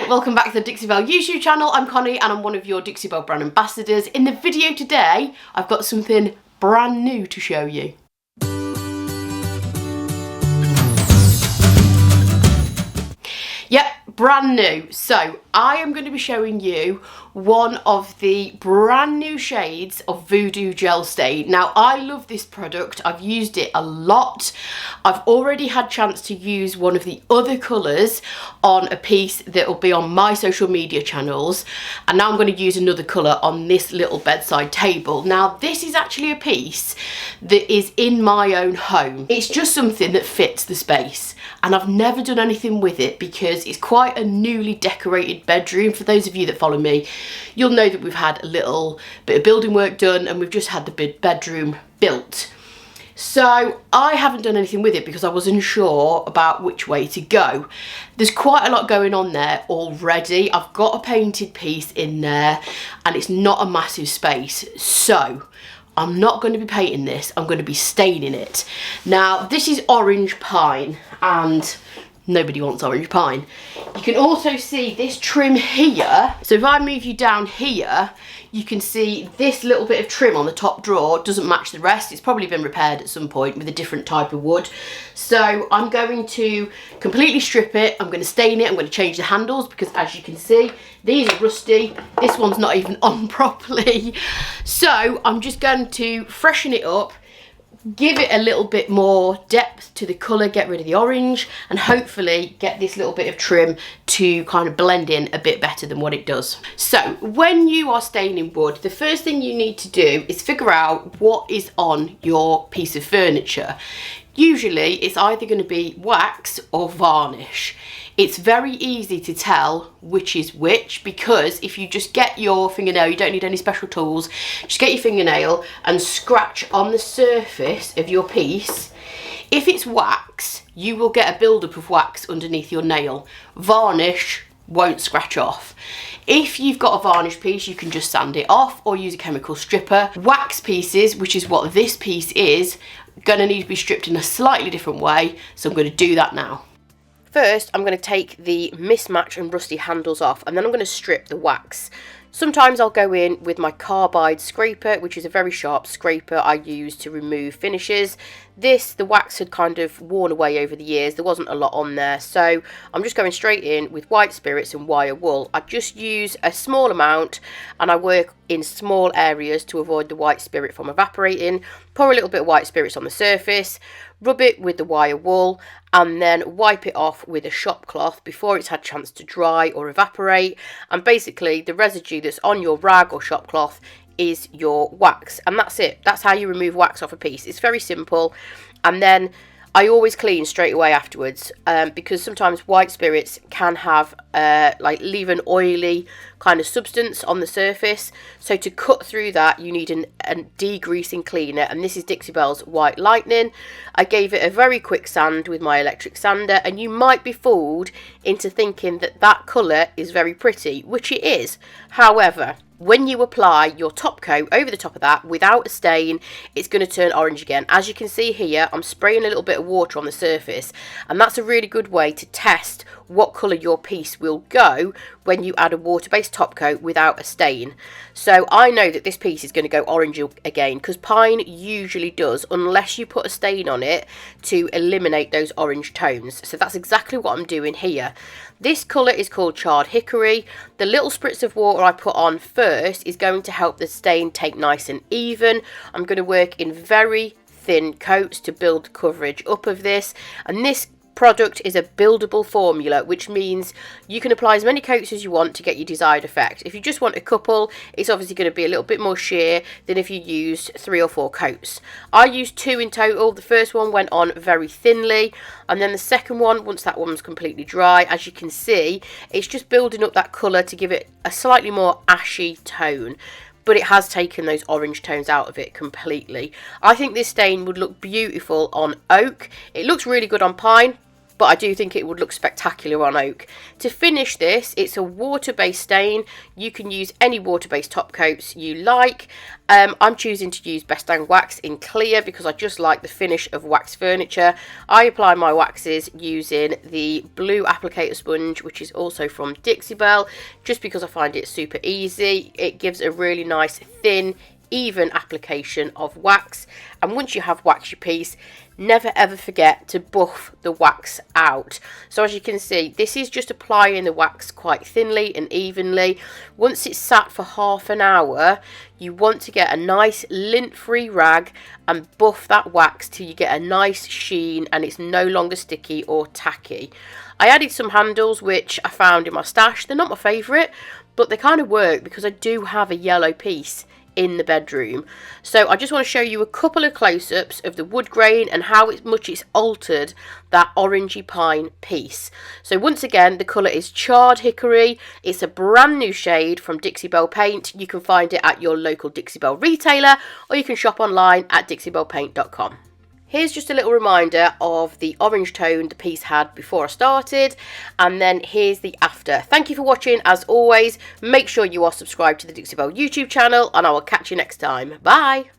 Hi, welcome back to the Dixie Belle YouTube channel. I'm Connie and I'm one of your Dixie Belle brand ambassadors. In the video today, I've got something brand new to show you. Yep, brand new. So I am going to be showing you one of the brand new shades of Voodoo Gel Stain. Now I love this product, I've used it a lot. I've already had chance to use one of the other colours on a piece that will be on my social media channels, and now I'm going to use another colour on this little bedside table. Now this is actually a piece that is in my own home. It's just something that fits the space, and I've never done anything with it because it's quite a newly decorated bedroom. For those of you that follow me, you'll know that we've had a little bit of building work done and we've just had the bedroom built. So I haven't done anything with it because I was unsure about which way to go. There's quite a lot going on there already. I've got a painted piece in there and it's not a massive space. So I'm not going to be painting this, I'm going to be staining it. Now this is orange pine and nobody wants orange pine. You can also see this trim here. So if I move you down here, you can see this little bit of trim on the top drawer doesn't match the rest. It's probably been repaired at some point with a different type of wood. So I'm going to completely strip it. I'm going to stain it. I'm going to change the handles because, as you can see, these are rusty. This one's not even on properly. So I'm just going to freshen it up, give it a little bit more depth to the colour, get rid of the orange, and hopefully get this little bit of trim to kind of blend in a bit better than what it does. So when you are staining wood, the first thing you need to do is figure out what is on your piece of furniture. Usually it's either going to be wax or varnish. It's very easy to tell which is which because if you just get your fingernail, you don't need any special tools, just get your fingernail and scratch on the surface of your piece. If it's wax, you will get a buildup of wax underneath your nail. Varnish won't scratch off. If you've got a varnish piece, you can just sand it off or use a chemical stripper. Wax pieces, which is what this piece is, going to need to be stripped in a slightly different way, so I'm going to do that now. First, I'm going to take the mismatch and rusty handles off, and then I'm going to strip the wax. Sometimes I'll go in with my carbide scraper, which is a very sharp scraper I use to remove finishes. The wax had kind of worn away over the years. There wasn't a lot on there, so I'm just going straight in with white spirits and wire wool. I just use a small amount and I work in small areas to avoid the white spirit from evaporating. Pour a little bit of white spirits on the surface, rub it with the wire wool, and then wipe it off with a shop cloth before it's had a chance to dry or evaporate. And basically the residue that's on your rag or shop cloth is your wax, and that's it. That's how you remove wax off a piece. It's very simple. And then I always clean straight away afterwards because sometimes white spirits can have leave an oily kind of substance on the surface. So to cut through that, you need a degreasing cleaner, and this is Dixie Belle's White Lightning. I gave it a very quick sand with my electric sander, and you might be fooled into thinking that that colour is very pretty, which it is. However, when you apply your top coat over the top of that without a stain, it's going to turn orange again. As you can see here, I'm spraying a little bit of water on the surface, and that's a really good way to test what colour your piece will go when you add a water-based top coat without a stain. So I know that this piece is going to go orange again because pine usually does, unless you put a stain on it to eliminate those orange tones. So that's exactly what I'm doing here. This colour is called Charred Hickory. The little spritz of water I put on first is going to help the stain take nice and even. I'm going to work in very thin coats to build coverage up of this, and this product is a buildable formula, which means you can apply as many coats as you want to get your desired effect. If you just want a couple, it's obviously going to be a little bit more sheer than if you use 3 or 4 coats. I used 2 in total. The first one went on very thinly, and then the second one, once that one's completely dry, as you can see, it's just building up that colour to give it a slightly more ashy tone. But it has taken those orange tones out of it completely. I think this stain would look beautiful on oak. It looks really good on pine. but I do think it would look spectacular on oak. To finish this, it's a water-based stain. You can use any water-based top coats you like. I'm choosing to use Best Dang Wax in clear because I just like the finish of wax furniture. I apply my waxes using the blue applicator sponge, which is also from Dixie Belle, just because I find it super easy. It gives a really nice thin, even application of wax, and once you have waxed your piece, never ever forget to buff the wax out. So as you can see, this is just applying the wax quite thinly and evenly. Once it's sat for half an hour, you want to get a nice lint-free rag and buff that wax till you get a nice sheen and it's no longer sticky or tacky. I added some handles which I found in my stash. They're not my favourite, but they kind of work because I do have a yellow piece in the bedroom. So I just want to show you a couple of close-ups of the wood grain and how much it's altered that orangey pine piece. So once again, the colour is Charred Hickory. It's a brand new shade from Dixie Belle Paint. You can find it at your local Dixie Belle retailer, or you can shop online at dixiebellepaint.com. Here's just a little reminder of the orange tone the piece had before I started, and then here's the after. Thank you for watching. As always, make sure you are subscribed to the Dixie Belle YouTube channel, and I will catch you next time. Bye!